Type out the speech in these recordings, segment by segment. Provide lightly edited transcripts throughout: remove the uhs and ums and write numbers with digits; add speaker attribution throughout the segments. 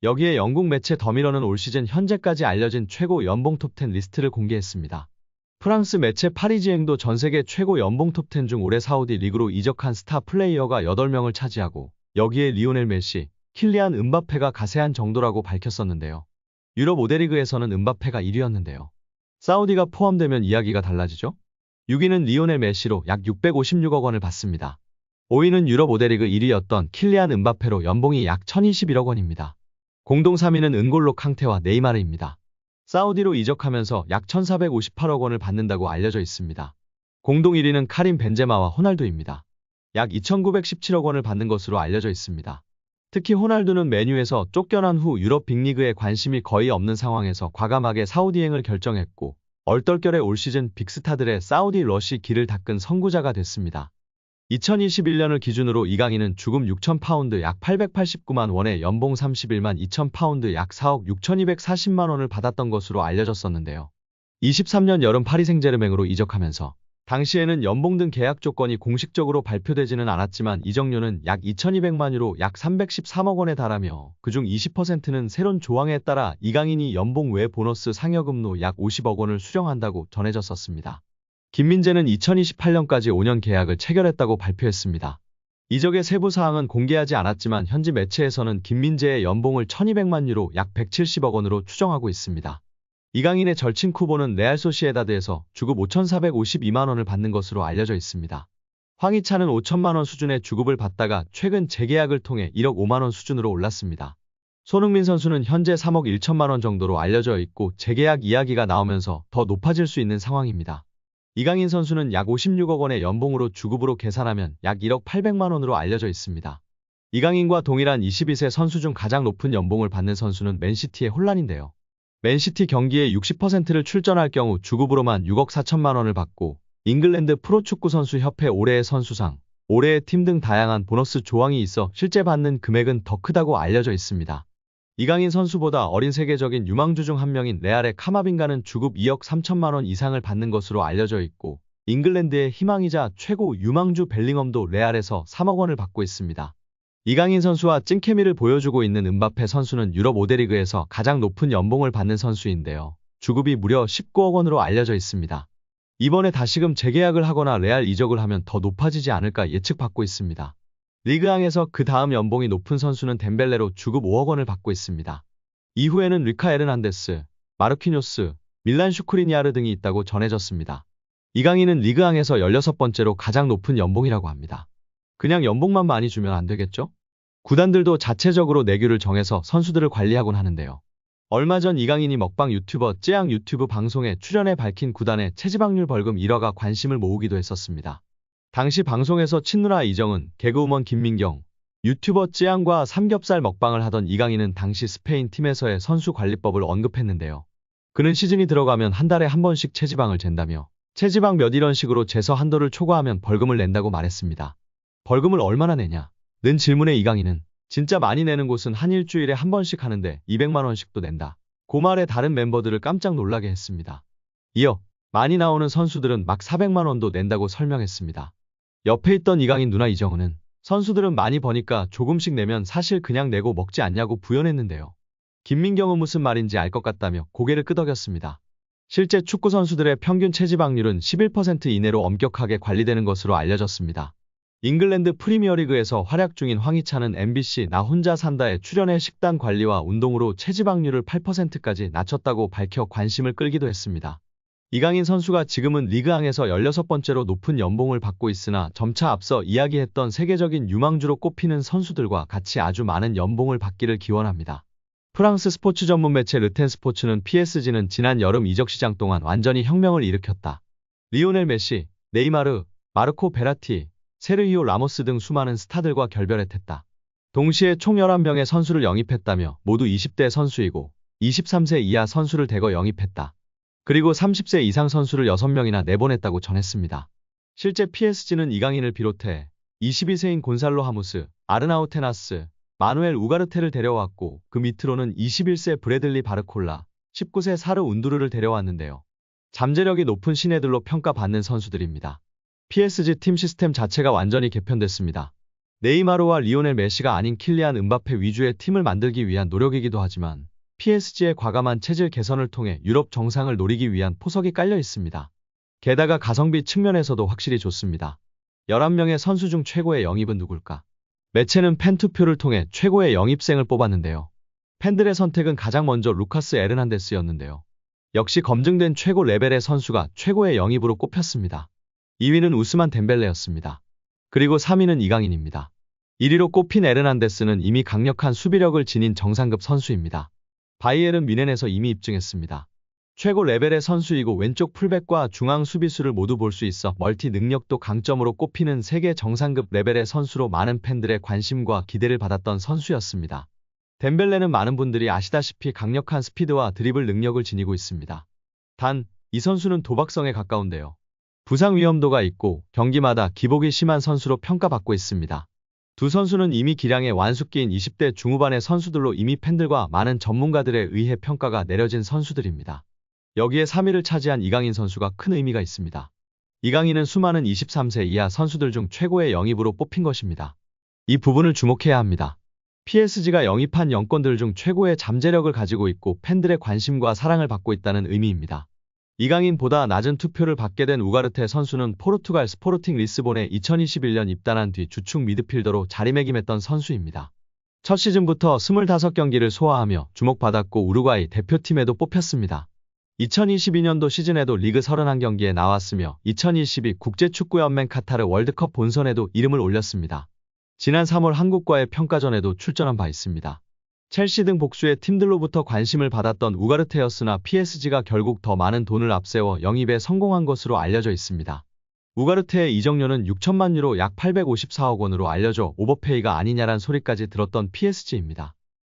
Speaker 1: 여기에 영국 매체 더미러는 올 시즌 현재까지 알려진 최고 연봉 톱10 리스트를 공개했습니다. 프랑스 매체 파리지앵도 전세계 최고 연봉 톱10 중 올해 사우디 리그로 이적한 스타 플레이어가 8명을 차지하고 여기에 리오넬 메시, 킬리안 음바페가 가세한 정도라고 밝혔었는데요. 유럽 5대 리그에서는 음바페가 1위였는데요. 사우디가 포함되면 이야기가 달라지죠? 6위는 리오넬 메시로 약 656억 원을 받습니다. 5위는 유럽 5대 리그 1위였던 킬리안 음바페로 연봉이 약 1021억 원입니다. 공동 3위는 은골로 캉테와 네이마르입니다. 사우디로 이적하면서 약 1458억 원을 받는다고 알려져 있습니다. 공동 1위는 카림 벤제마와 호날두입니다. 약 2917억 원을 받는 것으로 알려져 있습니다. 특히 호날두는 맨유에서 쫓겨난 후 유럽 빅리그에 관심이 거의 없는 상황에서 과감하게 사우디행을 결정했고 얼떨결에 올 시즌 빅스타들의 사우디 러쉬 길을 닦은 선구자가 됐습니다. 2021년을 기준으로 이강인은 주금 6,000파운드 약 889만 원에 연봉 31만 2,000파운드 약 4억 6,240만 원을 받았던 것으로 알려졌었는데요. 23년 여름 파리 생제르맹으로 이적하면서 당시에는 연봉 등 계약 조건이 공식적으로 발표되지는 않았지만 이적료는 약 2,200만 유로 약 313억 원에 달하며 그중 20%는 새로운 조항에 따라 이강인이 연봉 외 보너스 상여금로 약 50억 원을 수령한다고 전해졌었습니다. 김민재는 2028년까지 5년 계약을 체결했다고 발표했습니다. 이적의 세부 사항은 공개하지 않았지만 현지 매체에서는 김민재의 연봉을 1,200만 유로 약 170억 원으로 추정하고 있습니다. 이강인의 절친 쿠보는 레알 소시에다드에서 주급 5,452만 원을 받는 것으로 알려져 있습니다. 황희찬은 5천만 원 수준의 주급을 받다가 최근 재계약을 통해 1억 5만 원 수준으로 올랐습니다. 손흥민 선수는 현재 3억 1천만 원 정도로 알려져 있고 재계약 이야기가 나오면서 더 높아질 수 있는 상황입니다. 이강인 선수는 약 56억 원의 연봉으로 주급으로 계산하면 약 1억 800만 원으로 알려져 있습니다. 이강인과 동일한 22세 선수 중 가장 높은 연봉을 받는 선수는 맨시티의 혼란인데요. 맨시티 경기에 60%를 출전할 경우 주급으로만 6억 4천만 원을 받고 잉글랜드 프로축구 선수 협회 올해의 선수상, 올해의 팀 등 다양한 보너스 조항이 있어 실제 받는 금액은 더 크다고 알려져 있습니다. 이강인 선수보다 어린 세계적인 유망주 중 한 명인 레알의 카마빙가는 주급 2억 3천만 원 이상을 받는 것으로 알려져 있고 잉글랜드의 희망이자 최고 유망주 벨링엄도 레알에서 3억 원을 받고 있습니다. 이강인 선수와 찐케미를 보여주고 있는 음바페 선수는 유럽 5대 리그에서 가장 높은 연봉을 받는 선수인데요. 주급이 무려 19억 원으로 알려져 있습니다. 이번에 다시금 재계약을 하거나 레알 이적을 하면 더 높아지지 않을까 예측받고 있습니다. 리그앙에서 그 다음 연봉이 높은 선수는 덴벨레로 주급 5억 원을 받고 있습니다. 이후에는 리카 에르난데스, 마르퀴뇨스, 밀란 슈크리니아르 등이 있다고 전해졌습니다. 이강인은 리그앙에서 16번째로 가장 높은 연봉이라고 합니다. 그냥 연봉만 많이 주면 안 되겠죠? 구단들도 자체적으로 내규를 정해서 선수들을 관리하곤 하는데요. 얼마 전 이강인이 먹방 유튜버 쯔양 유튜브 방송에 출연해 밝힌 구단의 체지방률 벌금 1억가 관심을 모으기도 했었습니다. 당시 방송에서 친누나 이정은, 개그우먼 김민경, 유튜버 쯔양과 삼겹살 먹방을 하던 이강인은 당시 스페인 팀에서의 선수 관리법을 언급했는데요. 그는 시즌이 들어가면 한 달에 한 번씩 체지방을 잰다며 체지방 몇 이런 식으로 재서 한도를 초과하면 벌금을 낸다고 말했습니다. 벌금을 얼마나 내냐? 는 질문에 이강인은 진짜 많이 내는 곳은 한 일주일에 한 번씩 하는데 200만 원씩도 낸다. 그 말에 다른 멤버들을 깜짝 놀라게 했습니다. 이어 많이 나오는 선수들은 막 400만 원도 낸다고 설명했습니다. 옆에 있던 이강인 누나 이정은은 선수들은 많이 버니까 조금씩 내면 사실 그냥 내고 먹지 않냐고 부연했는데요. 김민경은 무슨 말인지 알 것 같다며 고개를 끄덕였습니다. 실제 축구 선수들의 평균 체지방률은 11% 이내로 엄격하게 관리되는 것으로 알려졌습니다. 잉글랜드 프리미어리그에서 활약 중인 황희찬은 MBC 나 혼자 산다에 출연해 식단 관리와 운동으로 체지방률을 8%까지 낮췄다고 밝혀 관심을 끌기도 했습니다. 이강인 선수가 지금은 리그앙에서 16번째로 높은 연봉을 받고 있으나 점차 앞서 이야기했던 세계적인 유망주로 꼽히는 선수들과 같이 아주 많은 연봉을 받기를 기원합니다. 프랑스 스포츠 전문 매체 르텐 스포츠는 PSG는 지난 여름 이적 시장 동안 완전히 혁명을 일으켰다. 리오넬 메시, 네이마르, 마르코 베라티, 세르히오 라모스 등 수많은 스타들과 결별했다. 동시에 총 11명의 선수를 영입했다며 모두 20대 선수이고 23세 이하 선수를 대거 영입했다. 그리고 30세 이상 선수를 6명이나 내보냈다고 전했습니다. 실제 PSG는 이강인을 비롯해 22세인 곤살로 하무스, 아르나우 테나스, 마누엘 우가르테를 데려왔고 그 밑으로는 21세 브래들리 바르콜라, 19세 사르 운두르를 데려왔는데요. 잠재력이 높은 신예들로 평가받는 선수들입니다. PSG 팀 시스템 자체가 완전히 개편됐습니다. 네이마르와 리오넬 메시가 아닌 킬리안 음바페 위주의 팀을 만들기 위한 노력이기도 하지만 PSG의 과감한 체질 개선을 통해 유럽 정상을 노리기 위한 포석이 깔려 있습니다. 게다가 가성비 측면에서도 확실히 좋습니다. 11명의 선수 중 최고의 영입은 누굴까? 매체는 팬투표를 통해 최고의 영입생을 뽑았는데요. 팬들의 선택은 가장 먼저 루카스 에르난데스였는데요. 역시 검증된 최고 레벨의 선수가 최고의 영입으로 꼽혔습니다. 2위는 우스만 덴벨레였습니다. 그리고 3위는 이강인입니다. 1위로 꼽힌 에르난데스는 이미 강력한 수비력을 지닌 정상급 선수입니다. 바이에른 뮌헨에서 이미 입증했습니다. 최고 레벨의 선수이고 왼쪽 풀백과 중앙 수비수를 모두 볼 수 있어 멀티 능력도 강점으로 꼽히는 세계 정상급 레벨의 선수로 많은 팬들의 관심과 기대를 받았던 선수였습니다. 덴벨레는 많은 분들이 아시다시피 강력한 스피드와 드리블 능력을 지니고 있습니다. 단, 이 선수는 도박성에 가까운데요. 부상 위험도가 있고 경기마다 기복이 심한 선수로 평가받고 있습니다. 두 선수는 이미 기량의 완숙기인 20대 중후반의 선수들로 이미 팬들과 많은 전문가들에 의해 평가가 내려진 선수들입니다. 여기에 3위를 차지한 이강인 선수가 큰 의미가 있습니다. 이강인은 수많은 23세 이하 선수들 중 최고의 영입으로 뽑힌 것입니다. 이 부분을 주목해야 합니다. PSG가 영입한 영권들 중 최고의 잠재력을 가지고 있고 팬들의 관심과 사랑을 받고 있다는 의미입니다. 이강인보다 낮은 투표를 받게 된 우가르테 선수는 포르투갈 스포르팅 리스본에 2021년 입단한 뒤 주축 미드필더로 자리매김했던 선수입니다. 첫 시즌부터 25경기를 소화하며 주목받았고 우루과이 대표팀에도 뽑혔습니다. 2022년도 시즌에도 리그 31경기에 나왔으며 2022 국제축구연맹 카타르 월드컵 본선에도 이름을 올렸습니다. 지난 3월 한국과의 평가전에도 출전한 바 있습니다. 첼시 등 복수의 팀들로부터 관심을 받았던 우가르테였으나 PSG가 결국 더 많은 돈을 앞세워 영입에 성공한 것으로 알려져 있습니다. 우가르테의 이적료는 6천만 유로 약 854억 원으로 알려져 오버페이가 아니냐란 소리까지 들었던 PSG입니다.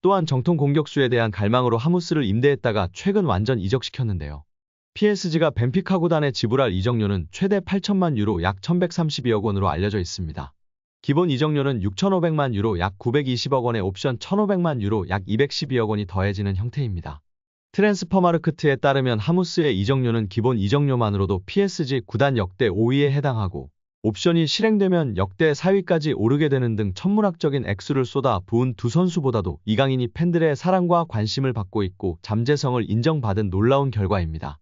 Speaker 1: 또한 정통 공격수에 대한 갈망으로 하무스를 임대했다가 최근 완전 이적시켰는데요. PSG가 벤피카 구단에 지불할 이적료는 최대 8천만 유로 약 1132억 원으로 알려져 있습니다. 기본 이적료는 6,500만 유로 약 920억 원에 옵션 1,500만 유로 약 212억 원이 더해지는 형태입니다. 트랜스퍼마르크트에 따르면 하무스의 이적료는 기본 이적료만으로도 PSG 구단 역대 5위에 해당하고 옵션이 실행되면 역대 4위까지 오르게 되는 등 천문학적인 액수를 쏟아 부은 두 선수보다도 이강인이 팬들의 사랑과 관심을 받고 있고 잠재성을 인정받은 놀라운 결과입니다.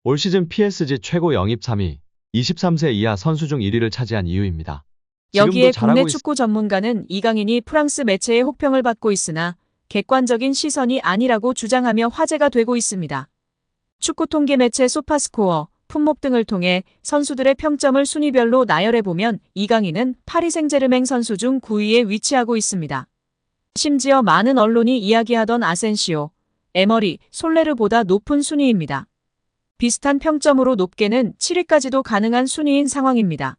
Speaker 1: 올 시즌 PSG 최고 영입 3위, 23세 이하 선수 중 1위를 차지한 이유입니다.
Speaker 2: 여기에 국내 축구 전문가는 이강인이 프랑스 매체의 혹평을 받고 있으나 객관적인 시선이 아니라고 주장하며 화제가 되고 있습니다. 축구 통계 매체 소파스코어, 품목 등을 통해 선수들의 평점을 순위별로 나열해보면 이강인은 파리 생제르맹 선수 중 9위에 위치하고 있습니다. 심지어 많은 언론이 이야기하던 아센시오, 에머리, 솔레르보다 높은 순위입니다. 비슷한 평점으로 높게는 7위까지도 가능한 순위인 상황입니다.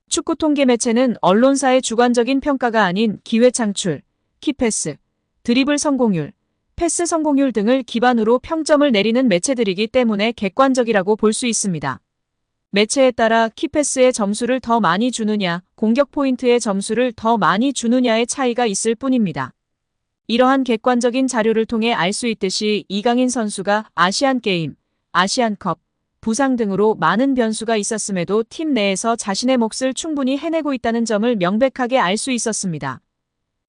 Speaker 2: 축구 통계 매체는 언론사의 주관적인 평가가 아닌 기회 창출, 키패스, 드리블 성공률, 패스 성공률 등을 기반으로 평점을 내리는 매체들이기 때문에 객관적이라고 볼 수 있습니다. 매체에 따라 키패스의 점수를 더 많이 주느냐, 공격 포인트의 점수를 더 많이 주느냐의 차이가 있을 뿐입니다. 이러한 객관적인 자료를 통해 알 수 있듯이 이강인 선수가 아시안게임, 아시안컵, 부상 등으로 많은 변수가 있었음에도 팀 내에서 자신의 몫을 충분히 해내고 있다는 점을 명백하게 알 수 있었습니다.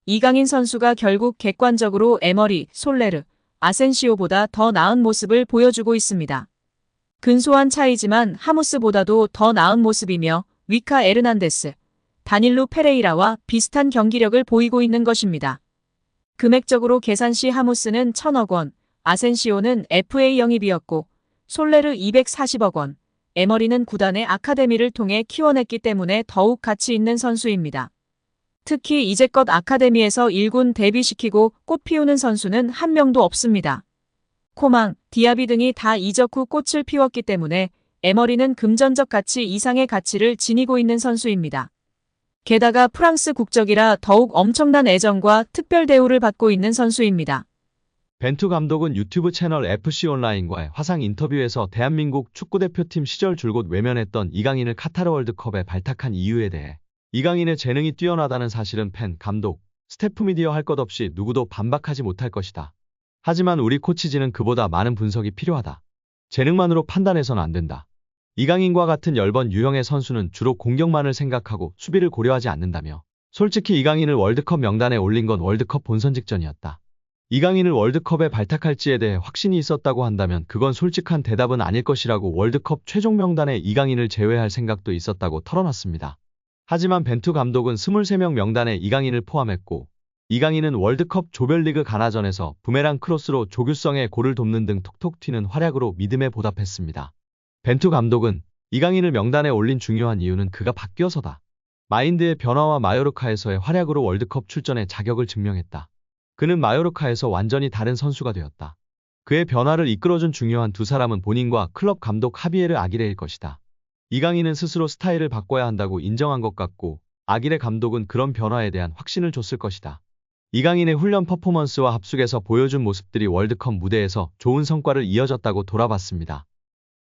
Speaker 2: 이강인 선수가 결국 객관적으로 에머리, 솔레르, 아센시오보다 더 나은 모습을 보여주고 있습니다. 근소한 차이지만 하무스보다도 더 나은 모습이며 위카 에르난데스, 다닐루 페레이라와 비슷한 경기력을 보이고 있는 것입니다. 금액적으로 계산 시 하무스는 1,000억 원, 아센시오는 FA 영입이었고 솔레르 240억 원, 에머리는 구단의 아카데미를 통해 키워냈기 때문에 더욱 가치 있는 선수입니다. 특히 이제껏 아카데미에서 1군 데뷔시키고 꽃 피우는 선수는 한 명도 없습니다. 코망, 디아비 등이 다 이적 후 꽃을 피웠기 때문에 에머리는 금전적 가치 이상의 가치를 지니고 있는 선수입니다. 게다가 프랑스 국적이라 더욱 엄청난 애정과 특별 대우를 받고 있는 선수입니다.
Speaker 1: 벤투 감독은 유튜브 채널 FC온라인과의 화상 인터뷰에서 대한민국 축구대표팀 시절 줄곧 외면했던 이강인을 카타르 월드컵에 발탁한 이유에 대해 이강인의 재능이 뛰어나다는 사실은 팬, 감독, 스태프 미디어 할 것 없이 누구도 반박하지 못할 것이다. 하지만 우리 코치진은 그보다 많은 분석이 필요하다. 재능만으로 판단해서는 안 된다. 이강인과 같은 10번 유형의 선수는 주로 공격만을 생각하고 수비를 고려하지 않는다며 솔직히 이강인을 월드컵 명단에 올린 건 월드컵 본선 직전이었다. 이강인을 월드컵에 발탁할지에 대해 확신이 있었다고 한다면 그건 솔직한 대답은 아닐 것이라고 월드컵 최종 명단에 이강인을 제외할 생각도 있었다고 털어놨습니다. 하지만 벤투 감독은 23명 명단에 이강인을 포함했고, 이강인은 월드컵 조별리그 가나전에서 부메랑 크로스로 조규성의 골을 돕는 등 톡톡 튀는 활약으로 믿음에 보답했습니다. 벤투 감독은 이강인을 명단에 올린 중요한 이유는 그가 바뀌어서다. 마인드의 변화와 마요르카에서의 활약으로 월드컵 출전의 자격을 증명했다. 그는 마요르카에서 완전히 다른 선수가 되었다. 그의 변화를 이끌어준 중요한 두 사람은 본인과 클럽 감독 하비에르 아기레일 것이다. 이강인은 스스로 스타일을 바꿔야 한다고 인정한 것 같고, 아기레 감독은 그런 변화에 대한 확신을 줬을 것이다. 이강인의 훈련 퍼포먼스와 합숙에서 보여준 모습들이 월드컵 무대에서 좋은 성과를 이어졌다고 돌아봤습니다.